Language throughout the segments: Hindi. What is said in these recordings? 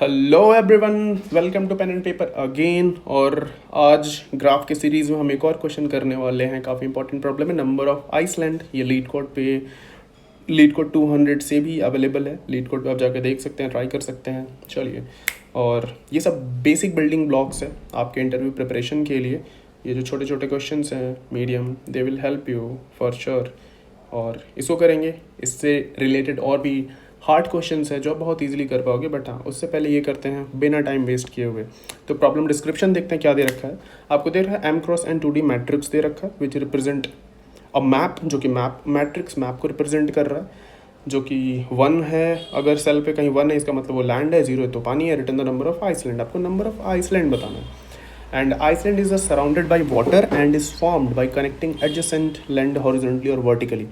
Hello everyone, welcome to pen and paper again. और आज ग्राफ के सीरीज़ में हम एक और क्वेश्चन करने वाले हैं। काफ़ी इंपॉर्टेंट प्रॉब्लम है, नंबर ऑफ आइसलैंड। ये लीड कोड 200 से भी अवेलेबल है। लीड कोड पे आप जाकर देख सकते हैं, ट्राई कर सकते हैं। चलिए, और ये सब बेसिक बिल्डिंग ब्लॉक्स है आपके इंटरव्यू प्रिपरेशन के लिए। ये जो छोटे छोटे क्वेश्चंस हैं medium, they will help you for sure. और इसको करेंगे, इससे रिलेटेड और भी हार्ड क्वेश्चंस है जो आप बहुत इजीली कर पाओगे। बट हाँ, उससे पहले ये करते हैं बिना टाइम वेस्ट किए हुए। तो प्रॉब्लम डिस्क्रिप्शन देखते हैं क्या दे रखा है। आपको दे रखा है M cross N 2D matrix दे रखा है विच रिप्रेजेंट अ मैप, जो कि मैट्रिक्स मैप को रिप्रेजेंट कर रहा है, जो कि 1 है। अगर सेल पे कहीं 1 है इसका मतलब वो लैंड है, 0 है तो पानी है। Return the number of island, आपको नंबर ऑफ आइसलैंड बताना है। And island is surrounded by water and is formed by connecting adjacent land horizontally और वर्टिकली।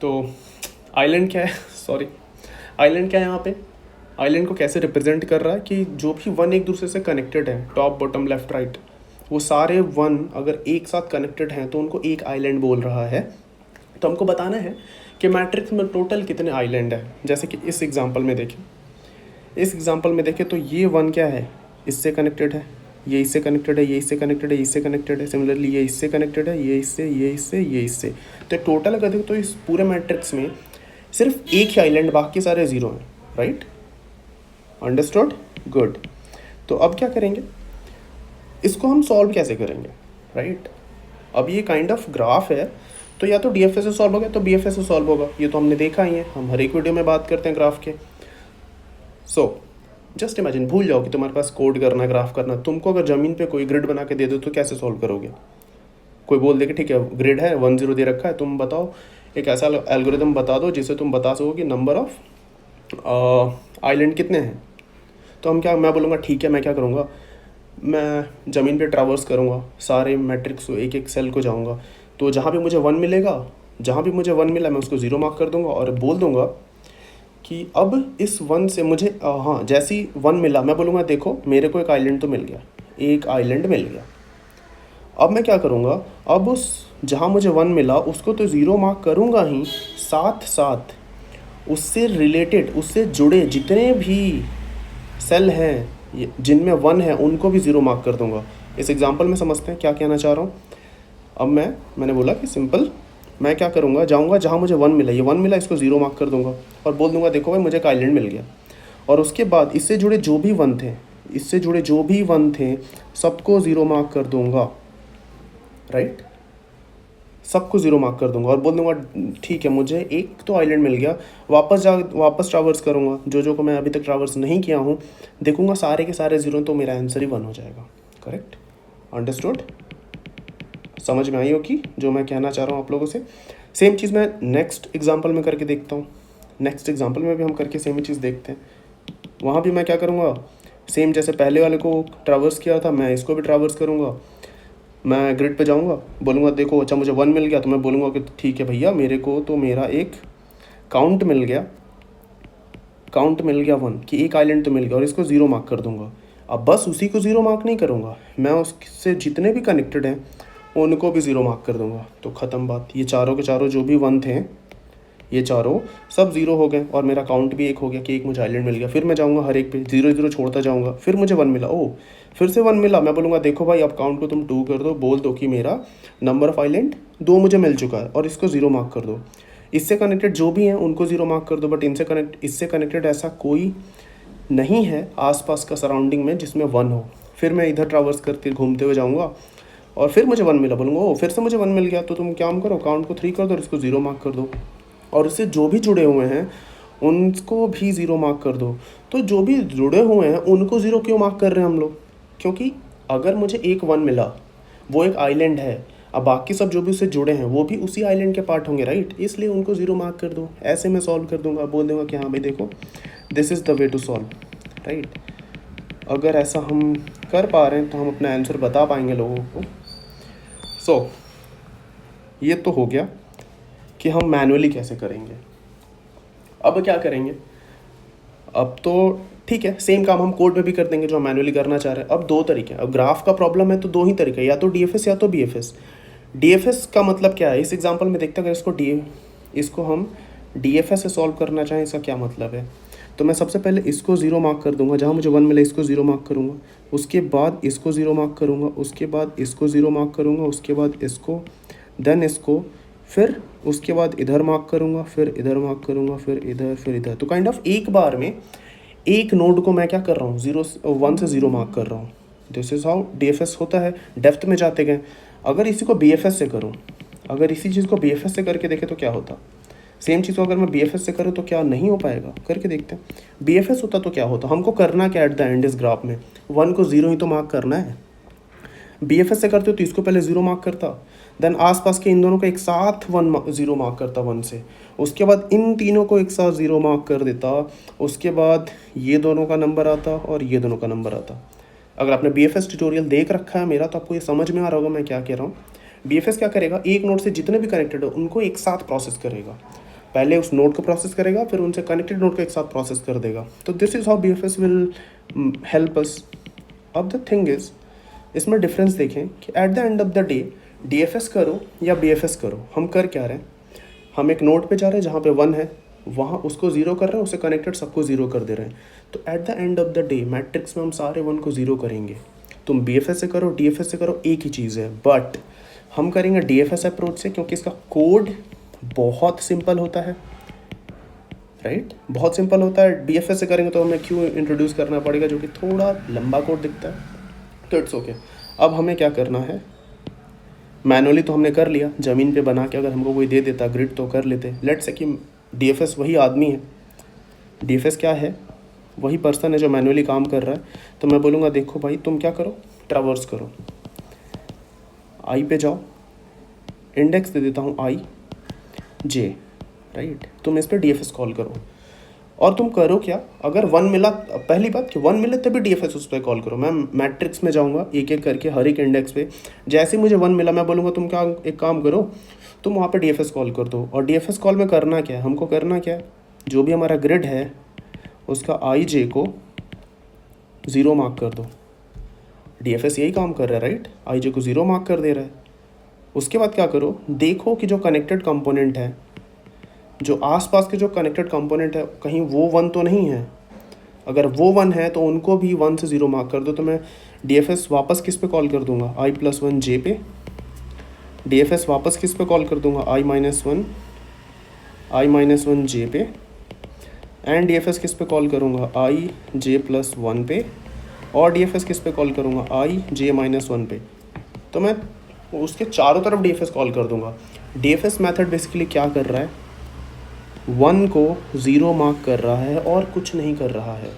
तो आइलैंड क्या है, सॉरी, आइलैंड क्या है यहाँ पे? आइलैंड को कैसे रिप्रेजेंट कर रहा है कि जो भी 1 एक दूसरे से कनेक्टेड है, टॉप बॉटम लेफ्ट राइट, वो सारे 1 अगर एक साथ कनेक्टेड हैं तो उनको एक आइलैंड बोल रहा है। तो हमको बताना है कि मैट्रिक्स में टोटल कितने आइलैंड है। जैसे कि इस एग्जांपल में देखें तो ये 1 क्या है, इससे कनेक्टेड है, ये इससे कनेक्टेड है, ये इससे कनेक्टेड है, ये इससे कनेक्टेड है। सिमिलरली ये इससे कनेक्टेड है, ये इससे, ये इससे, ये इससे। तो टोटल अगर देखो तो इस पूरे मैट्रिक्स में सिर्फ एक ही आइलैंड, बाकी सारे 0 हैं। Right, understood, good. तो अब क्या करेंगे, इसको हम सॉल्व कैसे करेंगे? राइट, अब ये काइंड ऑफ ग्राफ है, तो या तो DFS से सॉल्व होगा तो BFS से सॉल्व होगा। ये तो हमने देखा ही है, हम हर एक वीडियो में बात करते हैं ग्राफ के। सो जस्ट इमेजिन, भूल जाओ कि तुम्हारे पास कोड करना, ग्राफ करना। तुमको अगर ज़मीन पे कोई ग्रिड बना के दे दो तो कैसे सॉल्व करोगे? कोई बोल दे कि ठीक है ग्रिड है, 1 0 दे रखा है, तुम बताओ एक ऐसा एल्गोरिदम बता दो जिससे तुम बता सको कि नंबर ऑफ आइलैंड कितने हैं। तो मैं बोलूँगा ठीक है, मैं क्या करूँगा, मैं ज़मीन पे ट्रैवर्स करूँगा, सारे मैट्रिक्स को एक एक सेल को जाऊँगा। तो जहाँ भी मुझे 1 मिलेगा, जहाँ भी मुझे 1 मिला मैं उसको 0 मार्क कर दूँगा और बोल दूँगा कि अब इस 1 से मुझे हाँ, जैसे ही 1 मिला मैं बोलूँगा देखो मेरे को एक आइलैंड तो मिल गया, एक आइलैंड मिल गया। अब मैं क्या करूँगा, अब उस जहाँ मुझे 1 मिला उसको तो 0 मार्क करूँगा ही, साथ साथ उससे रिलेटेड, उससे जुड़े जितने भी सेल हैं जिनमें 1 है उनको भी 0 मार्क कर दूँगा। इस एग्जांपल में समझते हैं क्या कहना चाह रहा हूँ। अब मैंने बोला कि सिंपल, मैं क्या करूँगा, जाऊँगा जहाँ मुझे 1 मिला, ये 1 मिला, इसको 0 मार्क कर दूँगा और बोल दूँगा देखो भाई मुझे एक आइलैंड मिल गया। और उसके बाद इससे जुड़े जो भी 1 थे सबको 0 मार्क कर दूँगा। राइट, सबको 0 मार्क कर दूंगा और बोल दूंगा ठीक है मुझे एक तो आइलैंड मिल गया। वापस ट्रैवर्स करूंगा, जो को मैं अभी तक ट्रैवर्स नहीं किया हूँ, देखूंगा सारे के सारे 0, तो मेरा आंसर ही 1 हो जाएगा। करेक्ट, अंडरस्टूड, समझ में आई हो कि जो मैं कहना चाह रहा हूँ आप लोगों से। सेम चीज़ मैं नेक्स्ट एग्जाम्पल में करके देखता हूँ। नेक्स्ट एग्जाम्पल में भी हम करके सेम ही चीज़ देखते हैं। वहाँ भी मैं क्या करूँगा, सेम जैसे पहले वाले को ट्रैवर्स किया था मैं इसको भी ट्रैवर्स करूँगा। मैं ग्रिड पे जाऊंगा, बोलूँगा देखो अच्छा मुझे 1 मिल गया, तो मैं बोलूँगा कि ठीक है भैया मेरे को तो मेरा एक काउंट मिल गया 1 कि एक आइलैंड तो मिल गया, और इसको 0 मार्क कर दूंगा। अब बस उसी को 0 मार्क नहीं करूँगा, मैं उससे जितने भी कनेक्टेड हैं उनको भी 0 मार्क कर दूँगा। तो ख़त्म बात, ये चारों के चारों जो भी 1 थे ये चारों सब 0 हो गए और मेरा काउंट भी 1 हो गया कि एक मुझे आइलैंड मिल गया। फिर मैं जाऊँगा हर एक पे 0 0 छोड़ता जाऊँगा, फिर मुझे 1 मिला, फिर से 1 मिला, मैं बोलूँगा देखो भाई अब काउंट को तुम 2 कर दो, बोल दो कि मेरा नंबर ऑफ आइलैंड 2 मुझे मिल चुका है और इसको 0 मार्क कर दो। इससे कनेक्टेड जो भी हैं उनको 0 मार्क कर दो, बट इससे कनेक्टेड ऐसा कोई नहीं है आसपास का सराउंडिंग में जिसमें 1 हो। फिर मैं इधर ट्रैवर्स करते घूमते हुए जाऊँगा और फिर मुझे 1 मिला, बोलूँगा फिर से मुझे 1 मिल गया। तो तुम क्या करो, काउंट को 3 कर दो और इसको 0 मार्क कर दो, और उससे जो भी जुड़े हुए हैं उनको भी 0 मार्क कर दो। तो जो भी जुड़े हुए हैं उनको 0 क्यों मार्क कर रहे हैं हम लोग? क्योंकि अगर मुझे एक 1 मिला वो एक आइलैंड है, अब बाकी सब जो भी उससे जुड़े हैं वो भी उसी आइलैंड के पार्ट होंगे। राइट, इसलिए उनको 0 मार्क कर दो। ऐसे मैं सॉल्व कर दूंगा, बोल दूंगा कि हाँ भाई देखो this is the way to solve. Right, अगर ऐसा हम कर पा रहे हैं तो हम अपना आंसर बता पाएंगे लोगों को। सो ये तो हो गया कि हम मैनुअली कैसे करेंगे। अब क्या करेंगे, अब तो ठीक है सेम काम हम कोड में भी कर देंगे जो हम मैनुअली करना चाह रहे हैं। अब 2 तरीके, अब ग्राफ का प्रॉब्लम है तो 2 ही तरीके, या तो DFS या तो BFS। DFS का मतलब क्या है, इस एग्जांपल में देखते हैं। अगर इसको हम DFS से सॉल्व करना चाहें इसका क्या मतलब है। तो तो मैं सबसे पहले इसको 0 मार्क कर दूंगा, जहाँ मुझे 1 मिला इसको 0 मार्क करूँगा, उसके बाद इसको 0 मार्क करूँगा, उसके बाद इसको 0 मार्क करूँगा, उसके बाद इसको, देन इसको, फिर उसके बाद इधर मार्क करूँगा, फिर इधर मार्क करूँगा, फिर इधर, फिर इधर। तो काइंड ऑफ एक बार में एक नोड को मैं क्या कर रहा हूँ, 1 से 0 मार्क कर रहा हूँ। दिस इज़ हाउ DFS होता है। डेप्थ में जाते गए। अगर इसी को BFS से करूँ, अगर इसी चीज़ को BFS से करके देखें तो क्या होता, सेम चीज़ को अगर मैं BFS से करूँ तो क्या नहीं हो पाएगा, करके देखते हैं। BFS होता तो क्या होता, हमको करना क्या एट द एंड इस ग्राफ में, 1 को 0 ही तो मार्क करना है। BFS से करते हो तो इसको पहले 0 मार्क करता, देन आसपास के इन दोनों को एक साथ 0 मार्क करता 1 से, उसके बाद इन तीनों को एक साथ 0 मार्क कर देता, उसके बाद ये दोनों का नंबर आता और ये दोनों का नंबर आता। अगर आपने BFS ट्यूटोरियल देख रखा है मेरा तो आपको ये समझ में आ रहा होगा मैं क्या कह रहा हूँ। BFS क्या करेगा, एक नोड से जितने भी कनेक्टेड हो उनको एक साथ प्रोसेस करेगा। पहले उस नोड को प्रोसेस करेगा, फिर उनसे कनेक्टेड नोड को एक साथ प्रोसेस कर देगा। तो this is how BFS will help us. अब द थिंग इज़, इसमें डिफरेंस देखें कि at the end of the day DFS करो या BFS करो, हम कर क्या रहे हैं, हम एक नोड पे जा रहे हैं जहाँ पे 1 है, वहाँ उसको 0 कर रहे हैं, उससे कनेक्टेड सबको 0 कर दे रहे हैं। तो at the end of the day matrix में हम सारे 1 को 0 करेंगे। तुम BFS से करो, DFS से करो, एक ही चीज़ है, बट हम करेंगे DFS अप्रोच से क्योंकि इसका कोड बहुत सिंपल होता है, राइट, बहुत सिंपल होता है। BFS से करेंगे तो हमें क्यों इंट्रोड्यूस करना पड़ेगा जो कि थोड़ा लंबा कोड दिखता है, तो इट्स ओके। अब हमें क्या करना है, मैनुअली तो हमने कर लिया, ज़मीन पे बना के अगर हमको कोई दे देता ग्रिड तो कर लेते। लेट्स से कि DFS वही आदमी है, DFS क्या है, वही पर्सन है जो मैनुअली काम कर रहा है। तो मैं बोलूँगा देखो भाई तुम क्या करो, ट्रैवर्स करो, I पे जाओ, इंडेक्स दे देता हूँ IJ, राइट, तुम इस पर DFS कॉल करो। और तुम करो क्या, अगर 1 मिला, पहली बात कि 1 मिले तभी DFS उस पर कॉल करो। मैं मैट्रिक्स में जाऊंगा एक एक करके हर एक इंडेक्स पे, जैसे ही मुझे 1 मिला मैं बोलूँगा तुम क्या एक काम करो, तुम वहाँ पे DFS कॉल कर दो। और DFS कॉल में करना क्या है, हमको करना क्या है, जो भी हमारा ग्रिड है उसका IJ को 0 मार्क कर दो। DFS यही काम कर रहा है, राइट, IJ को 0 मार्क कर दे रहा है। उसके बाद क्या करो, देखो कि जो कनेक्टेड कंपोनेंट है, जो आसपास के जो कनेक्टेड कंपोनेंट है, कहीं वो 1 तो नहीं है। अगर वो 1 है तो उनको भी 1 से 0 मार्क कर दो। तो मैं DFS वापस किस पे कॉल कर दूंगा, I+1J पे। DFS वापस किस पे कॉल कर दूंगा, I-1J पे। एंड DFS किस पे कॉल करूँगा, IJ+1 पे। और DFS किस पे कॉल करूँगा, IJ-1 पे। तो मैं उसके चारों तरफ DFS कॉल कर दूंगा। DFS मेथड बेसिकली क्या कर रहा है, 1 को 0 मार्क कर रहा है और कुछ नहीं कर रहा है।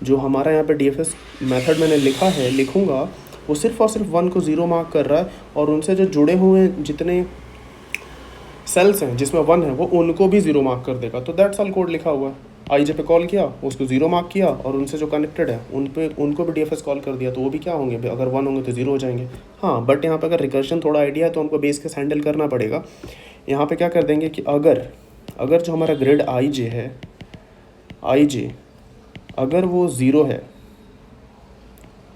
जो हमारा यहाँ पे DFS मेथड मैंने लिखा है, लिखूँगा, वो सिर्फ और सिर्फ 1 को 0 मार्क कर रहा है और उनसे जो जुड़े हुए जितने सेल्स हैं जिसमें 1 है वो उनको भी 0 मार्क कर देगा। तो दैट्स ऑल कोड लिखा हुआ है। IJ पे कॉल किया, उसको 0 मार्क किया और उनसे जो कनेक्टेड है उनको भी DFS कॉल कर दिया, तो वो भी क्या होंगे, अगर 1 होंगे तो 0 हो जाएंगे। हाँ, बट यहाँ पे अगर रिकर्शन थोड़ा आइडिया है तो हमको बेस केस हैंडल करना पड़ेगा। यहाँ पे क्या कर देंगे कि अगर जो हमारा ग्रिड IJ है, IJ अगर वो 0 है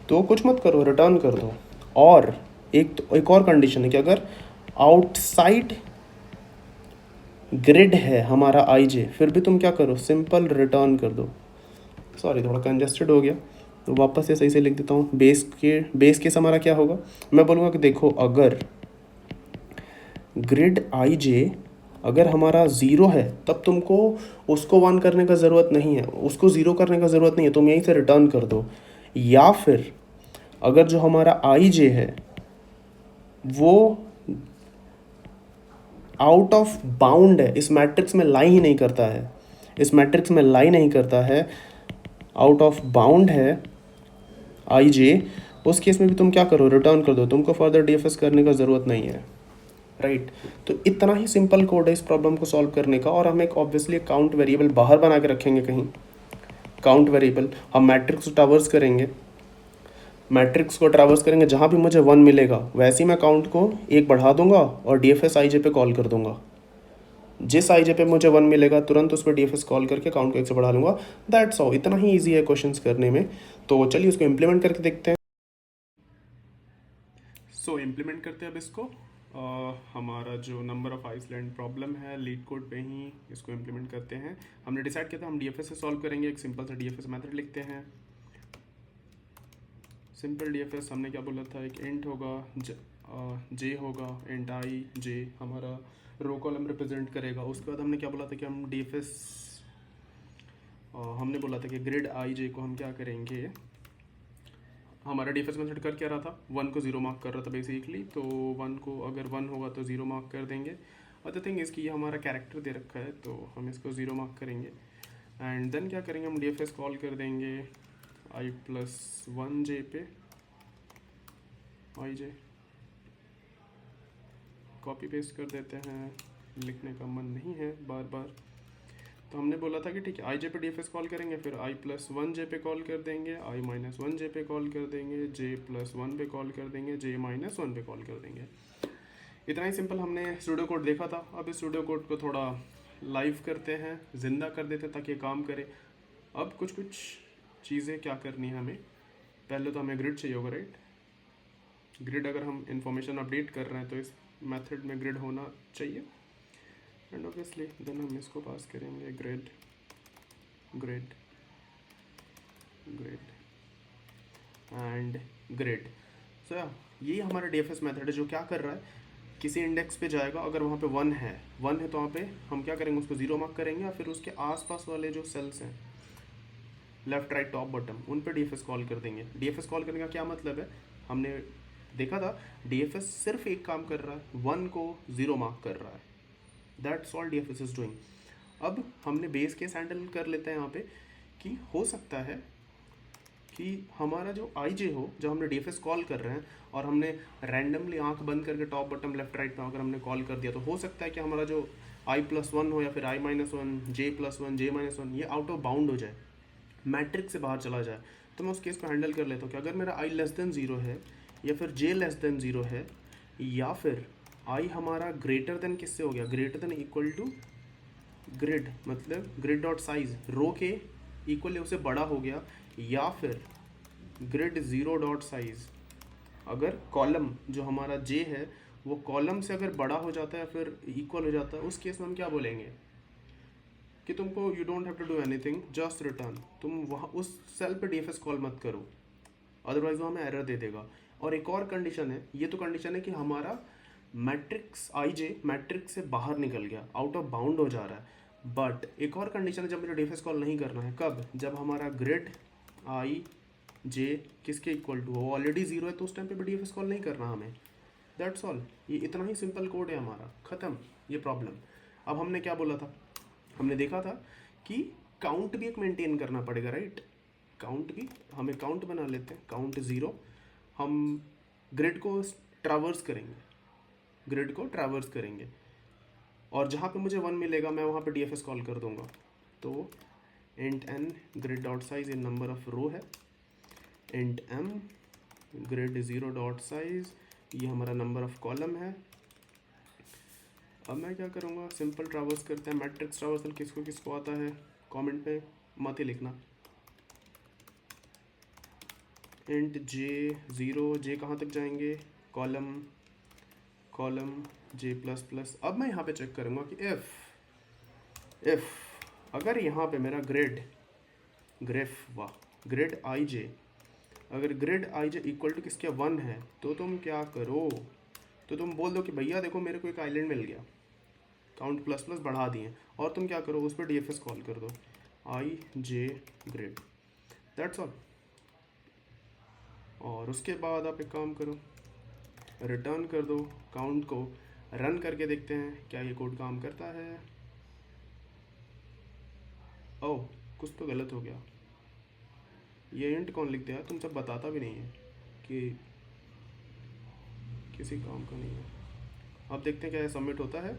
तो कुछ मत करो, रिटर्न कर दो। और एक और कंडीशन है कि अगर आउटसाइड ग्रिड है हमारा IJ, फिर भी तुम क्या करो, सिंपल रिटर्न कर दो। सॉरी, थोड़ा कंजेस्टेड हो गया तो वापस से सही से लिख देता हूँ। बेस केस हमारा क्या होगा, मैं बोलूँगा कि देखो अगर ग्रिड IJ अगर हमारा 0 है तब तुमको उसको 1 करने का ज़रूरत नहीं है, उसको 0 करने का ज़रूरत नहीं है, तुम यहीं से रिटर्न कर दो। या फिर अगर जो हमारा IJ है वो आउट ऑफ बाउंड है, इस मैट्रिक्स में लाई ही नहीं करता है, इस मैट्रिक्स में लाई नहीं करता है, आउट ऑफ बाउंड है IJ, उस केस में भी तुम क्या करो, रिटर्न कर दो, तुमको फर्दर DFS करने का ज़रूरत नहीं है, राइट। तो इतना ही सिंपल कोड है इस प्रॉब्लम को सॉल्व करने का। और हम एक ऑब्वियसली काउंट वेरिएबल बाहर बना के रखेंगे कहीं, काउंट वेरिएबल हम मैट्रिक्स को ट्रैवर्स करेंगे, मैट्रिक्स को ट्रैवर्स करेंगे, जहाँ भी मुझे 1 मिलेगा वैसे ही मैं काउंट को 1 बढ़ा दूंगा और DFS IJ पे कॉल कर दूंगा। जिस IJ पे मुझे 1 मिलेगा तुरंत उस पर DFS कॉल करके काउंट को 1 से बढ़ा लूँगा। दैट्स ऑल, इतना ही ईजी है क्वेश्चंस करने में। तो चलिए उसको इम्प्लीमेंट करके देखते हैं। सो इम्प्लीमेंट करते हैं अब इसको। हमारा जो नंबर ऑफ आइसलैंड प्रॉब्लम है लीड कोड पे ही इसको इम्प्लीमेंट करते हैं। हमने डिसाइड किया था हम डीएफएस से सॉल्व करेंगे। एक सिंपल सा डीएफएस मेथड लिखते हैं। सिंपल डीएफएस हमने क्या बोला था, एक इंट होगा, जे होगा, इंट आई जे हमारा रो कॉलम रिप्रेजेंट करेगा। उसके बाद हमने क्या बोला था कि हम डीएफएस हमने बोला था कि ग्रिड आई जे को हम क्या करेंगे, हमारा डीएफएस मेथड कर क्या रहा था, 1 को 0 मार्क कर रहा था बेसिकली। तो 1 को अगर 1 होगा तो 0 मार्क कर देंगे। और द थिंग इसकी ये हमारा कैरेक्टर दे रखा है तो हम इसको 0 मार्क करेंगे। एंड देन क्या करेंगे, हम डीएफएस कॉल कर देंगे i+1 जे पे, आई जे कॉपी पेस्ट कर देते हैं, लिखने का मन नहीं है बार बार। तो हमने बोला था कि ठीक है, आई जे पे डीएफएस कॉल करेंगे, फिर i+1 जे पे कॉल कर देंगे, i-1 जे पे कॉल कर देंगे, j+1 पे कॉल कर देंगे, j-1 पे कॉल कर देंगे। इतना ही सिंपल हमने सूडो कोड देखा था। अब इस सूडो कोड को थोड़ा लाइव करते हैं, ज़िंदा कर देते हैं ताकि ये काम करे। अब कुछ चीज़ें क्या करनी है हमें, पहले तो हमें ग्रिड चाहिए होगा, राइट। ग्रिड अगर हम इंफॉर्मेशन अपडेट कर रहे हैं तो इस मेथड में ग्रिड होना चाहिए। एंड ऑब्वियसली देन हम इसको पास करेंगे grid grid grid and grid. So ये हमारा डीएफएस मेथड है जो क्या कर रहा है, किसी इंडेक्स पे जाएगा, अगर वहाँ पे 1 है तो वहाँ पे हम क्या करेंगे, उसको 0 मार्क करेंगे, और फिर उसके आसपास वाले जो सेल्स हैं लेफ्ट राइट टॉप बॉटम उन पे डीएफएस कॉल कर देंगे। डीएफएस कॉल करने का क्या मतलब है, हमने देखा था डीएफएस सिर्फ एक काम कर रहा है, 1 को 0 मार्क कर रहा है। That's all DFS is doing. अब हमने बेस केस हैंडल कर लेते हैं यहाँ पे कि हो सकता है कि हमारा जो आई जे हो, जब हमने डीएफएस कॉल कर रहे हैं और हमने रैंडमली आंख बंद करके टॉप बॉटम लेफ्ट राइट में अगर हमने कॉल कर दिया, तो हो सकता है कि हमारा जो i+1 हो या फिर i-1 j+1 j-1 ये आउट ऑफ बाउंड हो जाए, मैट्रिक्स से बाहर चला जाए। तो मैं उस केस को हैंडल कर लेता हूँ कि अगर मेरा i<0 है या फिर j<0 है, या फिर i हमारा ग्रेटर देन किससे हो गया, greater than equal to grid, मतलब ग्रिड डॉट साइज रो के इक्वल उससे बड़ा हो गया, या फिर ग्रिड 0 डॉट साइज अगर कॉलम जो हमारा j है वो कॉलम से अगर बड़ा हो जाता है फिर इक्वल हो जाता है, उस केस में हम क्या बोलेंगे कि तुमको you don't have to do anything, just return. तुम वहाँ उस सेल पे डीएफएस कॉल मत करो, अदरवाइज वो हमें एरर दे देगा। और एक और कंडीशन है, ये तो कंडीशन है कि हमारा मैट्रिक्स आई जे मैट्रिक्स से बाहर निकल गया, आउट ऑफ बाउंड हो जा रहा है। बट एक और कंडीशन है जब मुझे डीएफएस कॉल नहीं करना है, कब, जब हमारा ग्रिड आई जे किसके इक्वल टू हो, ऑलरेडी 0 है, तो उस टाइम पे भी डीएफएस कॉल नहीं करना हमें। दैट्स ऑल, ये इतना ही सिंपल कोड है हमारा, ख़त्म ये प्रॉब्लम। अब हमने क्या बोला था, हमने देखा था कि काउंट भी एक मेंटेन करना पड़ेगा, राइट। काउंट भी हमें काउंट बना लेते हैं, काउंट 0। हम ग्रिड को ट्रैवर्स करेंगे, ग्रिड को ट्रैवर्स करेंगे, और जहाँ पे मुझे 1 मिलेगा मैं वहाँ पे डीएफएस कॉल कर दूंगा। तो int n grid dot size in number of row है, int m grid 0 dot size ये हमारा नंबर ऑफ कॉलम है। अब मैं क्या करूँगा, सिंपल ट्रैवर्स करते हैं, मैट्रिक्स ट्रैवर्सल किसको किसको आता है कमेंट पे मत ही लिखना। इंट j0, j कहाँ तक जाएंगे, कॉलम j++। अब मैं यहाँ पे चेक करूँगा कि इफ़ अगर यहाँ पे मेरा ग्रिड आई जे, अगर grid I J equal to किसके 1 है, तो तुम क्या करो, तो तुम बोल दो कि भैया देखो मेरे को एक आइलैंड मिल गया, काउंट ++ बढ़ा दिए, और तुम क्या करो उस पर डीएफएस कॉल कर दो आई जे ग्रिड, दैट्स ऑल। और उसके बाद आप एक काम करो, रिटर्न कर दो काउंट को, रन करके देखते हैं क्या ये कोड काम करता है। ओह कुछ तो गलत हो गया, ये इंट कौन लिख दिया, तुम सब बताता भी नहीं है कि किसी काम का नहीं है। अब देखते हैं क्या ये सबमिट होता है,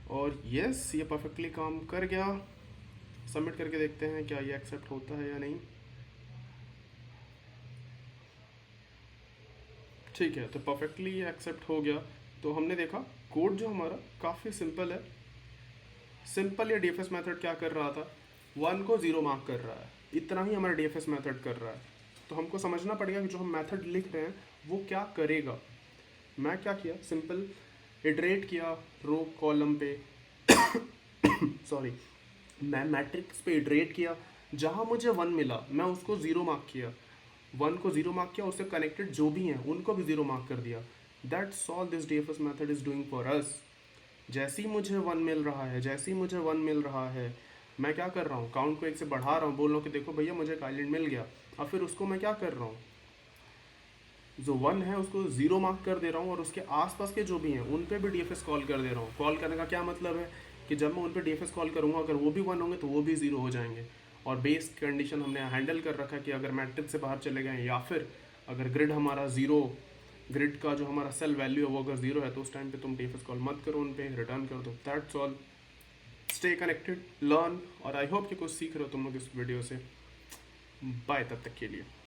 और यस ये परफेक्टली काम कर गया। सबमिट करके देखते हैं क्या ये एक्सेप्ट होता है या नहीं। ठीक है, तो परफेक्टली ये एक्सेप्ट हो गया। तो हमने देखा कोड जो हमारा काफ़ी सिंपल है। सिंपल ये डीएफएस मेथड क्या कर रहा था, 1 को 0 मार्क कर रहा है, इतना ही हमारा डीएफएस मेथड कर रहा है। तो हमको समझना पड़ेगा कि जो हम मेथड लिख रहे हैं वो क्या करेगा। मैं क्या किया, सिंपल इटरेट किया रो कॉलम पे सॉरी, मैं मैट्रिक्स पे इटरेट किया, जहाँ मुझे 1 मिला मैं उसको 0 मार्क किया, 1 को 0 मार्क किया, उससे कनेक्टेड जो भी हैं उनको भी 0 मार्क कर दिया। That's all this DFS method is doing for us. जैसे ही मुझे 1 मिल रहा है, जैसे ही मुझे 1 मिल रहा है, मैं क्या कर रहा हूँ, काउंट को 1 से बढ़ा रहा हूँ, बोल रहा हूँ कि देखो भैया मुझे एक आइलैंड मिल गया। अब फिर उसको मैं क्या कर रहा हूँ, जो 1 है उसको 0 मार्क कर दे रहा हूँ, और उसके आसपास के जो भी हैं उन पे भी डीएफएस कॉल कर दे रहा हूँ। कॉल करने का क्या मतलब है कि जब मैं उन पे डीएफएस कॉल करूँगा, अगर वो भी 1 होंगे तो वो भी 0 हो जाएंगे। और बेस कंडीशन हमने हैंडल कर रखा है कि अगर मैट्रिक्स से बाहर चले गए, या फिर अगर ग्रिड हमारा 0, ग्रिड का जो हमारा सेल वैल्यू है वो अगर 0 है, तो उस टाइम पे तुम डीएफएस कॉल मत करो, उन पे रिटर्न कर दो। That's all. Stay connected, learn, और आई होप कि कुछ सीख रहे हो तुम लोग इस वीडियो से। बाय तब तक के लिए।